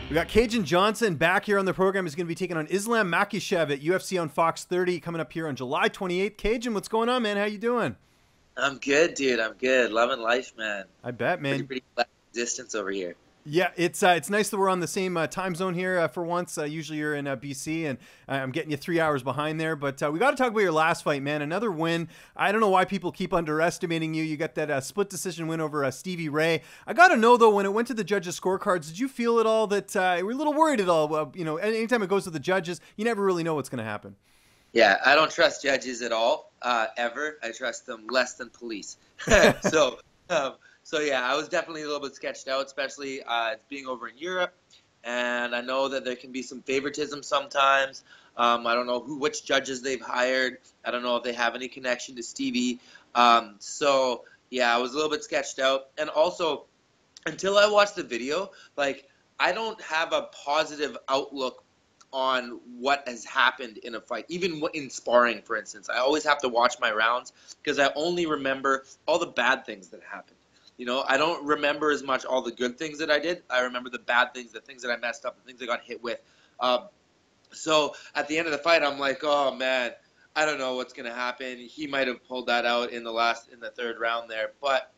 We got Kajan Johnson back here on the program. He's going to be taking on Islam Makhachev at UFC on Fox 30 coming up here on July 28th. Kajan, what's going on, man? How you doing? I'm good, dude. I'm good. Loving life, man. I bet, man. Pretty flat distance over here. Yeah, it's nice that we're on the same time zone here for once. Usually you're in BC, and I'm getting you 3 hours behind there. But we got to talk about your last fight, man. Another win. I don't know why people keep underestimating you. You got that split decision win over Stevie Ray. I got to know, though, when it went to the judges' scorecards, did you feel at all that you were a little worried at all? Anytime it goes to the judges, you never really know what's going to happen. Yeah, I don't trust judges at all, ever. I trust them less than police. So yeah, I was definitely a little bit sketched out, especially being over in Europe, and I know that there can be some favoritism sometimes. I don't know which judges they've hired. I don't know if they have any connection to Stevie. So yeah, I was a little bit sketched out, and also until I watched the video, I don't have a positive outlook on what has happened in a fight, even in sparring, for instance. I always have to watch my rounds because I only remember all the bad things that happened. I don't remember as much all the good things that I did. I remember the bad things, the things that I messed up, the things I got hit with. So at the end of the fight, I'm like, oh man, I don't know what's gonna happen. He might have pulled that out in the third round there. But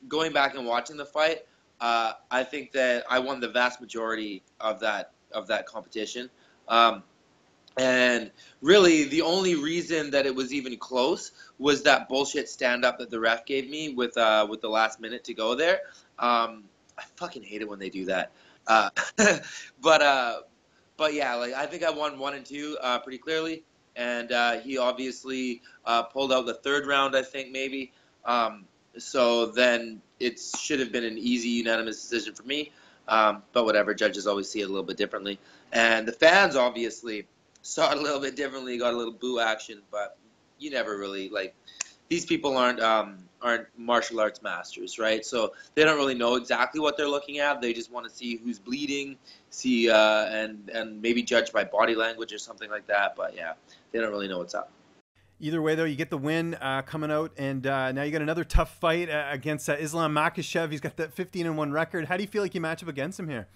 going back and watching the fight, I think that I won the vast majority of that competition. And really, the only reason that it was even close was that bullshit stand-up that the ref gave me with the last minute to go there. I fucking hate it when they do that. But yeah, I think I won 1 and 2 pretty clearly, and he obviously pulled out the third round, I think maybe. So then it should have been an easy unanimous decision for me. But whatever, judges always see it a little bit differently, and the fans obviously saw it a little bit differently, got a little boo action, but you never really, these people aren't martial arts masters, right? So they don't really know exactly what they're looking at. They just want to see who's bleeding, and maybe judge by body language or something like that. But yeah, they don't really know what's up. Either way, though, you get the win coming out, and now you got another tough fight against Islam Makhachev. He's got that 15-1 record. How do you feel like you match up against him here?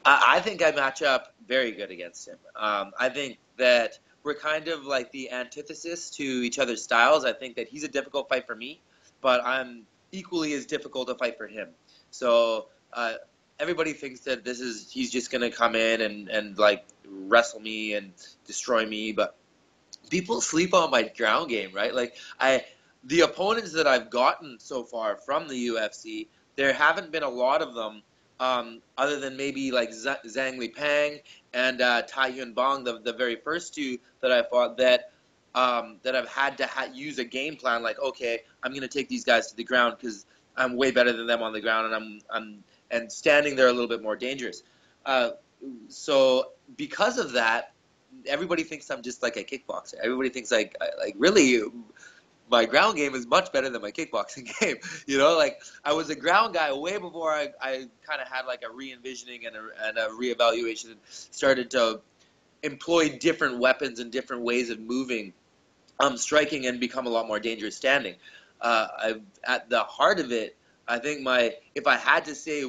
I think I match up very good against him. I think that we're kind of like the antithesis to each other's styles. I think that he's a difficult fight for me, but I'm equally as difficult to fight for him. So everybody thinks that he's just going to come in and wrestle me and destroy me, but people sleep on my ground game, right? The opponents that I've gotten so far from the UFC, there haven't been a lot of them, other than maybe Zhang Lipang and Tai Hyun Bong, the very first two that I fought, that I've had to use a game plan. Okay, I'm gonna take these guys to the ground because I'm way better than them on the ground, and I'm standing there a little bit more dangerous. So because of that, everybody thinks I'm just like a kickboxer. Everybody thinks really, my ground game is much better than my kickboxing game. I was a ground guy way before I kind of had a re-envisioning and a reevaluation and started to employ different weapons and different ways of moving, striking, and become a lot more dangerous standing. At the heart of it, I think if I had to say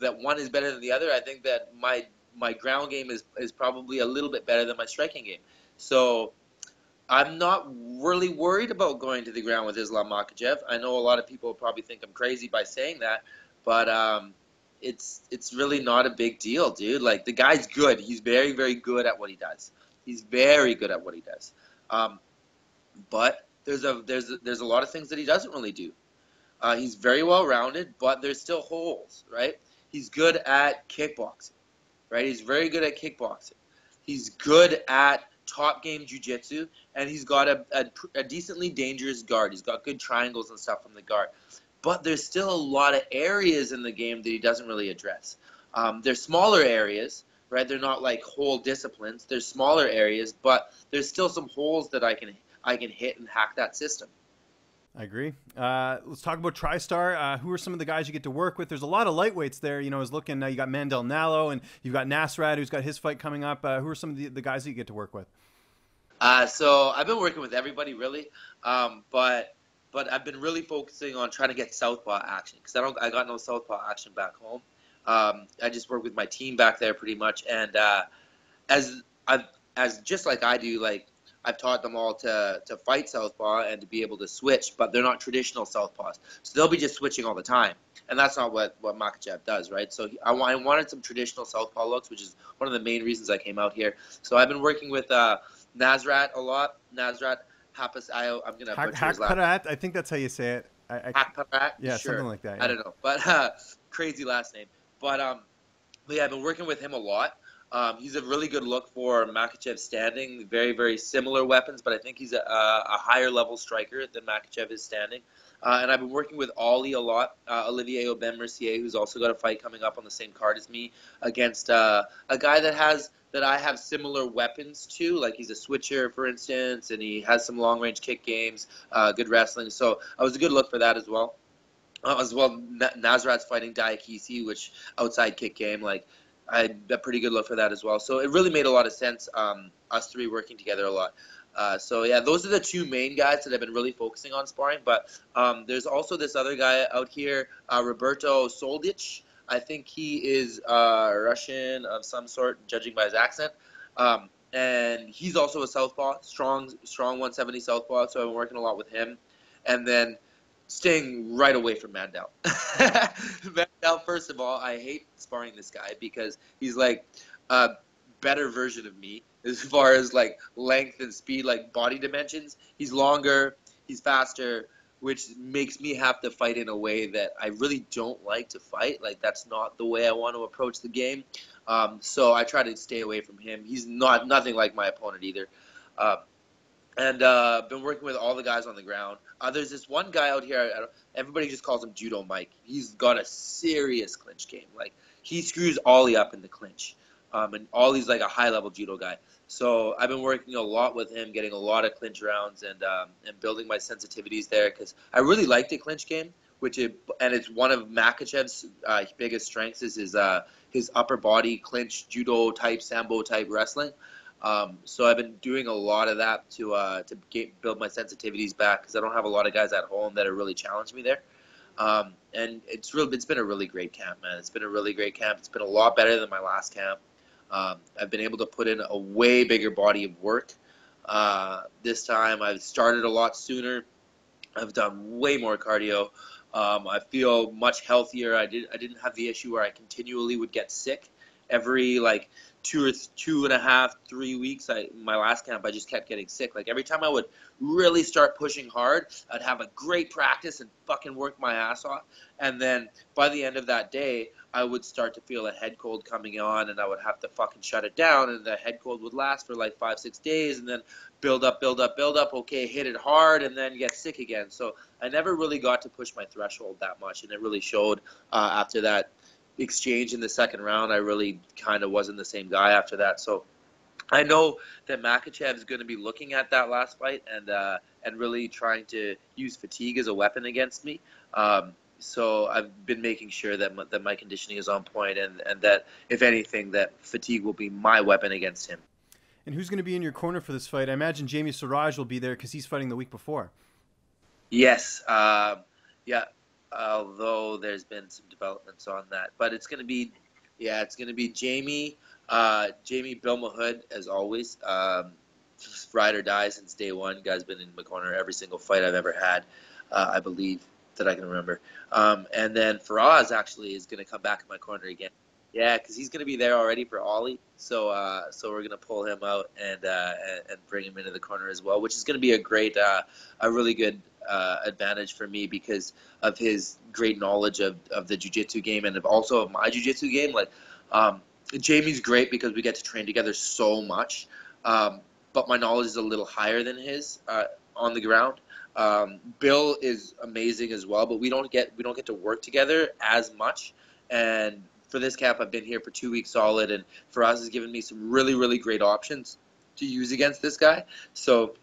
that one is better than the other, I think that my ground game is probably a little bit better than my striking game. So I'm not really worried about going to the ground with Islam Makhachev. I know a lot of people probably think I'm crazy by saying that, but it's really not a big deal, dude. The guy's good. He's very, very good at what he does. He's very good at what he does. But there's a lot of things that he doesn't really do. He's very well rounded, but there's still holes, right? He's good at kickboxing, right? He's very good at kickboxing. He's good at top game jiu-jitsu, and he's got a decently dangerous guard. He's got good triangles and stuff from the guard. But there's still a lot of areas in the game that he doesn't really address. They're smaller areas, right? They're not whole disciplines. They're smaller areas, but there's still some holes that I can hit and hack that system. I agree. Let's talk about Tristar. Who are some of the guys you get to work with? There's a lot of lightweights there. I was looking, you got Mandel Nallo, and you've got Nasrat, who's got his fight coming up. Who are some of the guys that you get to work with? So I've been working with everybody, really. But I've been really focusing on trying to get southpaw action because I got no southpaw action back home. I just work with my team back there pretty much, and as I've as just like I do, like I've taught them all to fight southpaw and to be able to switch, but they're not traditional southpaws, so they'll be just switching all the time, and that's not what Makhachev does, right? So I wanted some traditional southpaw looks, which is one of the main reasons I came out here. So I've been working with Nazrat a lot. Nazrat Hapas. I'm gonna butcher his last. Hakparat, I think that's how you say it. Hakparat, yeah, sure. something like that. Yeah. I don't know, but crazy last name. But yeah, I've been working with him a lot. He's a really good look for Makhachev standing. Very, very similar weapons, but I think he's a higher level striker than Makhachev is standing. And I've been working with Ollie a lot. Olivier Aubin-Mercier, who's also got a fight coming up on the same card as me, against a guy that I have similar weapons to. Like he's a switcher, for instance, and he has some long range kick games, good wrestling. So I was a good look for that as well. Nazrat's fighting Diakisi, which outside kick game, like I had a pretty good look for that as well. So it really made a lot of sense, us three working together a lot. So yeah, those are the two main guys that I've been really focusing on sparring. But there's also this other guy out here, Roberto Soldic. I think he is Russian of some sort, judging by his accent. And he's also a southpaw, strong 170 southpaw. So I've been working a lot with him. And then staying right away from Mandel. Mandel, first of all, I hate sparring this guy because he's like a better version of me as far as like length and speed, like body dimensions. He's longer, he's faster, which makes me have to fight in a way that I really don't like to fight. Like that's not the way I want to approach the game. So I try to stay away from him. He's nothing like my opponent either. And been working with all the guys on the ground. There's this one guy out here. Everybody just calls him Judo Mike. He's got a serious clinch game. Like he screws Ollie up in the clinch, and Ollie's like a high level judo guy. So I've been working a lot with him, getting a lot of clinch rounds, and building my sensitivities there because I really like the clinch game. And it's one of Makhachev's biggest strengths is his upper body clinch judo type sambo type wrestling. So I've been doing a lot of that to build my sensitivities back because I don't have a lot of guys at home that have really challenged me there. And it's been a really great camp, man. It's been a really great camp. It's been a lot better than my last camp. I've been able to put in a way bigger body of work. This time I've started a lot sooner. I've done way more cardio. I feel much healthier. I didn't have the issue where I continually would get sick every like 2.5, 3 weeks. My last camp, I just kept getting sick. Like every time I would really start pushing hard, I'd have a great practice and fucking work my ass off. And then by the end of that day, I would start to feel a head cold coming on, and I would have to fucking shut it down. And the head cold would last for like 5-6 days, and then build up. Okay, hit it hard, and then get sick again. So I never really got to push my threshold that much, and it really showed after that exchange in the second round. I really kind of wasn't the same guy after that. So I know that Makhachev is going to be looking at that last fight and really trying to use fatigue as a weapon against me. So I've been making sure that my conditioning is on point and that, if anything, that fatigue will be my weapon against him. And who's going to be in your corner for this fight? I imagine Jamie Siraj will be there because he's fighting the week before. Yes. Yeah. Although there's been some developments on that, but it's going to be Jamie Bill Mahood as always. Ride or die since day one. Guy's been in my corner every single fight I've ever had, I believe that I can remember. And then Faraz actually is going to come back in my corner again. Yeah, because he's going to be there already for Ollie. So we're going to pull him out and bring him into the corner as well, which is going to be a really good advantage for me because of his great knowledge of the jiu-jitsu game and also of my jiu-jitsu game. Like Jamie's great because we get to train together so much, but my knowledge is a little higher than his on the ground. Bill is amazing as well, but we don't get to work together as much. And for this camp, I've been here for 2 weeks solid, and Faraz has given me some really, really great options to use against this guy. So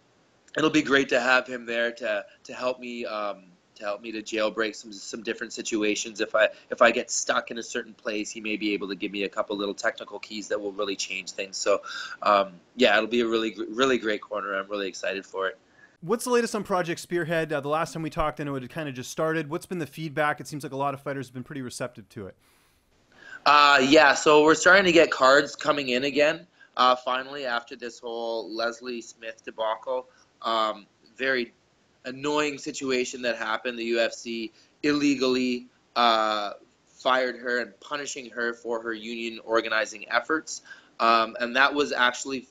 it'll be great to have him there to help me to jailbreak some different situations. If I get stuck in a certain place, he may be able to give me a couple little technical keys that will really change things. So yeah, it'll be a really, really great corner. I'm really excited for it. What's the latest on Project Spearhead? The last time we talked, I know it had kind of just started. What's been the feedback? It seems like a lot of fighters have been pretty receptive to it. Yeah, so we're starting to get cards coming in again. Finally, after this whole Leslie Smith debacle, um, very annoying situation that happened. The UFC illegally uh, fired her and punishing her for her union organizing efforts, and that was actually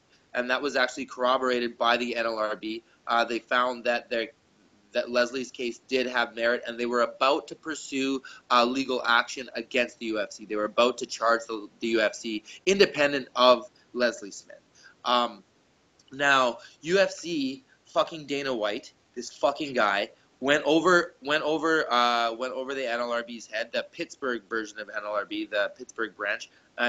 corroborated by the NLRB. They found that Leslie's case did have merit, and they were about to pursue legal action against the UFC. They were about to charge the UFC independent of Leslie Smith. Um, Now, UFC fucking Dana White, this fucking guy, went over the NLRB's head, the Pittsburgh version of NLRB, the Pittsburgh branch.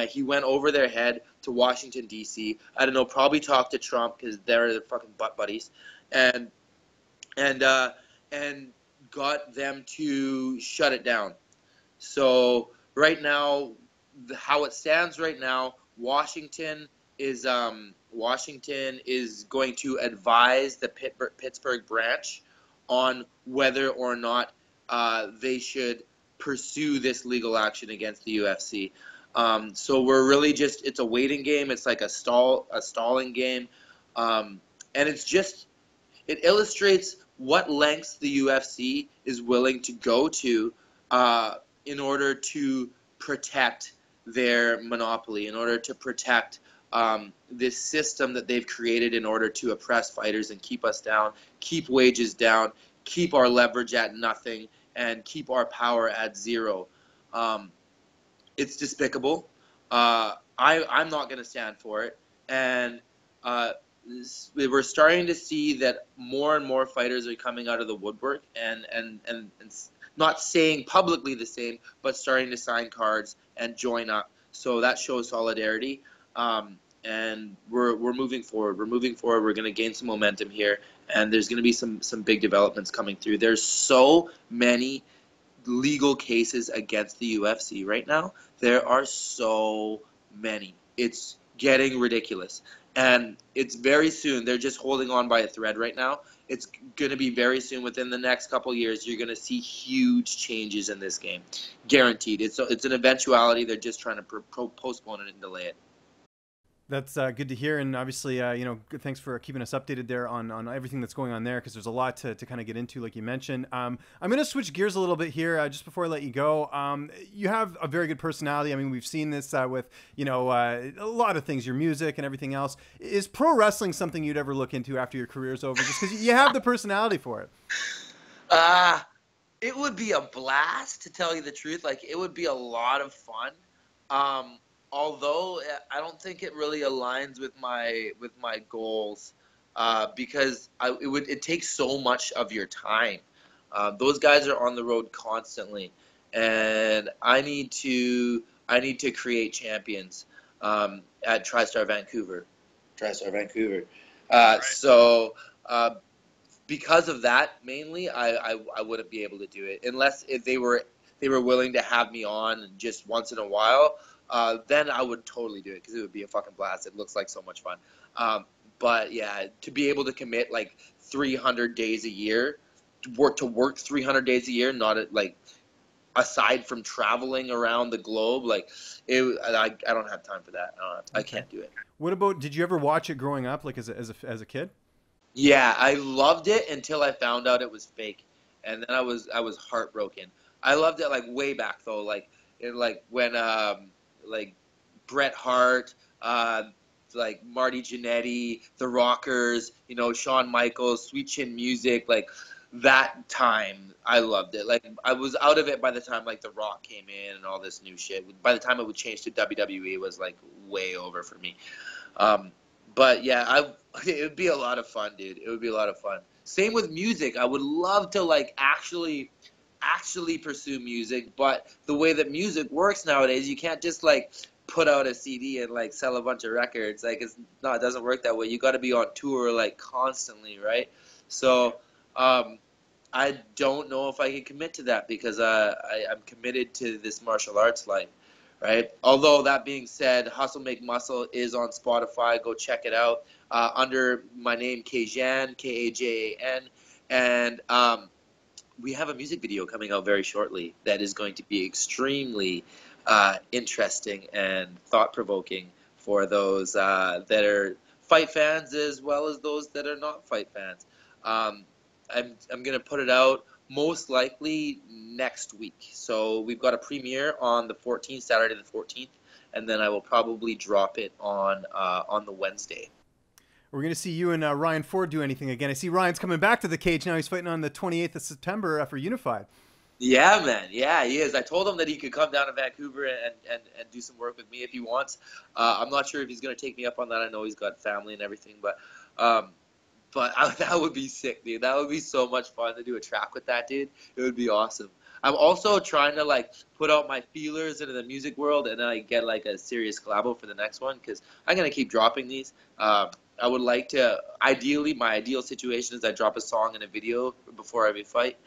He went over their head to Washington D.C. I don't know, probably talked to Trump because they're the fucking butt buddies, and and uh, and got them to shut it down. So right now, how it stands right now, Washington is going to advise the Pittsburgh branch on whether or not they should pursue this legal action against the UFC. So we're really just it's a waiting game. It's like a stalling game, and it illustrates what lengths the UFC is willing to go to uh, in order to protect their monopoly, in order to protect this system that they've created in order to oppress fighters and keep us down, keep wages down, keep our leverage at nothing, and keep our power at zero. Um, it's despicable. I'm not going to stand for it. And uh, we're starting to see that more and more fighters are coming out of the woodwork and not saying publicly the same, but starting to sign cards and join up. So that shows solidarity. And we're moving forward. We're moving forward. We're going to gain some momentum here, and there's going to be some big developments coming through. There's so many legal cases against the UFC right now. There are so many. It's getting ridiculous. And it's very soon. They're just holding on by a thread right now. It's going to be very soon. Within the next couple years, you're going to see huge changes in this game. Guaranteed. It's an eventuality. They're just trying to postpone it and delay it. That's good to hear, and obviously, thanks for keeping us updated there on everything that's going on there, because there's a lot to kind of get into, like you mentioned. I'm going to switch gears a little bit here just before I let you go. You have a very good personality. I mean, we've seen this with, a lot of things, your music and everything else. Is pro wrestling something you'd ever look into after your career's over, just because you have the personality for it? Uh, it would be a blast, to tell you the truth. Like, it would be a lot of fun. Um, Although I don't think it really aligns with my goals, because it takes so much of your time. Those guys are on the road constantly, and I need to create champions at Tristar Vancouver. Tristar Vancouver. So because of that, mainly, I wouldn't be able to do it unless if they were willing to have me on just once in a while. Then I would totally do it because it would be a fucking blast. It looks like so much fun. But yeah, to be able to commit like 300 days a year, to work 300 days a year, not like aside from traveling around the globe, like I don't have time for that. I Okay. can't do it. What about, did you ever watch it growing up, like as a kid? Yeah, I loved it until I found out it was fake, and then I was heartbroken. I loved it like way back though, like when like Bret Hart, like Marty Jannetty, The Rockers, Shawn Michaels, Sweet Chin Music, like that time I loved it. Like I was out of it by the time like The Rock came in and all this new shit. By the time it would change to WWE, it was like way over for me. Um, but yeah, it would be a lot of fun, dude. It would be a lot of fun. Same with music. I would love to like actually pursue music, but the way that music works nowadays, you can't just like put out a CD and like sell a bunch of records. Like it doesn't work that way. You got to be on tour like constantly, right? So um, I don't know if I can commit to that because I'm committed to this martial arts life, right? Although that being said, Hustle Make Muscle is on Spotify. Go check it out under my name, Kajan, Kajan, and we have a music video coming out very shortly that is going to be extremely interesting and thought-provoking for those that are fight fans as well as those that are not fight fans. Um, I'm going to put it out most likely next week. So we've got a premiere on the 14th, Saturday the 14th, and then I will probably drop it on the Wednesday. We're going to see you and Ryan Ford do anything again. I see Ryan's coming back to the cage now. He's fighting on the 28th of September for Unified. Yeah, man. Yeah, he is. I told him that he could come down to Vancouver and do some work with me if he wants. I'm not sure if he's going to take me up on that. I know he's got family and everything, but that would be sick, dude. That would be so much fun to do a track with that dude. It would be awesome. I'm also trying to like put out my feelers into the music world and then I get like a serious collabo for the next one because I'm gonna keep dropping these. I would like to. Ideally, my ideal situation is I drop a song and a video before every fight.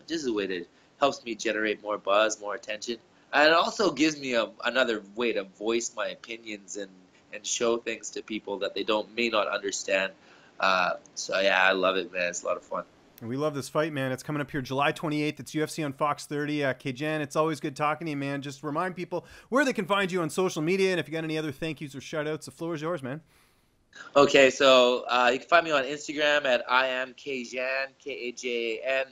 Just a way that helps me generate more buzz, more attention, and it also gives me another way to voice my opinions and show things to people that they may not understand. So yeah, I love it, man. It's a lot of fun. And we love this fight, man. It's coming up here July 28th. It's UFC on Fox 30. Kajan, it's always good talking to you, man. Just remind people where they can find you on social media, and if you got any other thank yous or shout outs, the floor is yours, man. Okay, so you can find me on Instagram at IamKajan, Kajan.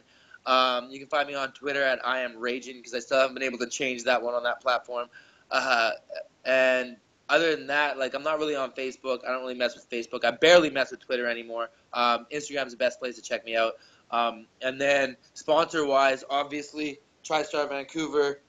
You can find me on Twitter at IamRagin because I still haven't been able to change that one on that platform. And other than that, like I'm not really on Facebook. I don't really mess with Facebook. I barely mess with Twitter anymore. Instagram's the best place to check me out. And then sponsor-wise, obviously, TriStar Vancouver,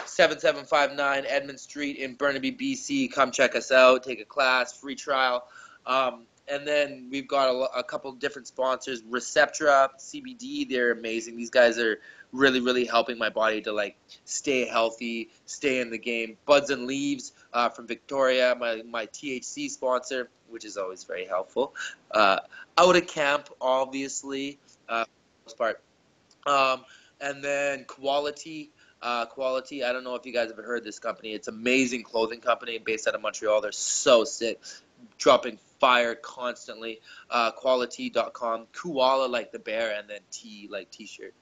7759 Edmund Street in Burnaby, BC. Come check us out. Take a class, free trial. And then we've got a couple different sponsors. Receptra, CBD, they're amazing. These guys are really, really helping my body to like stay healthy, stay in the game. Buds and Leaves from Victoria, my THC sponsor, which is always very helpful. Out of Camp, obviously, for the most part. And then Quality. Quality, I don't know if you guys have heard this company. It's an amazing clothing company based out of Montreal. They're so sick, dropping fire constantly. Quality.com. Koala like the bear, and then T like T-shirt.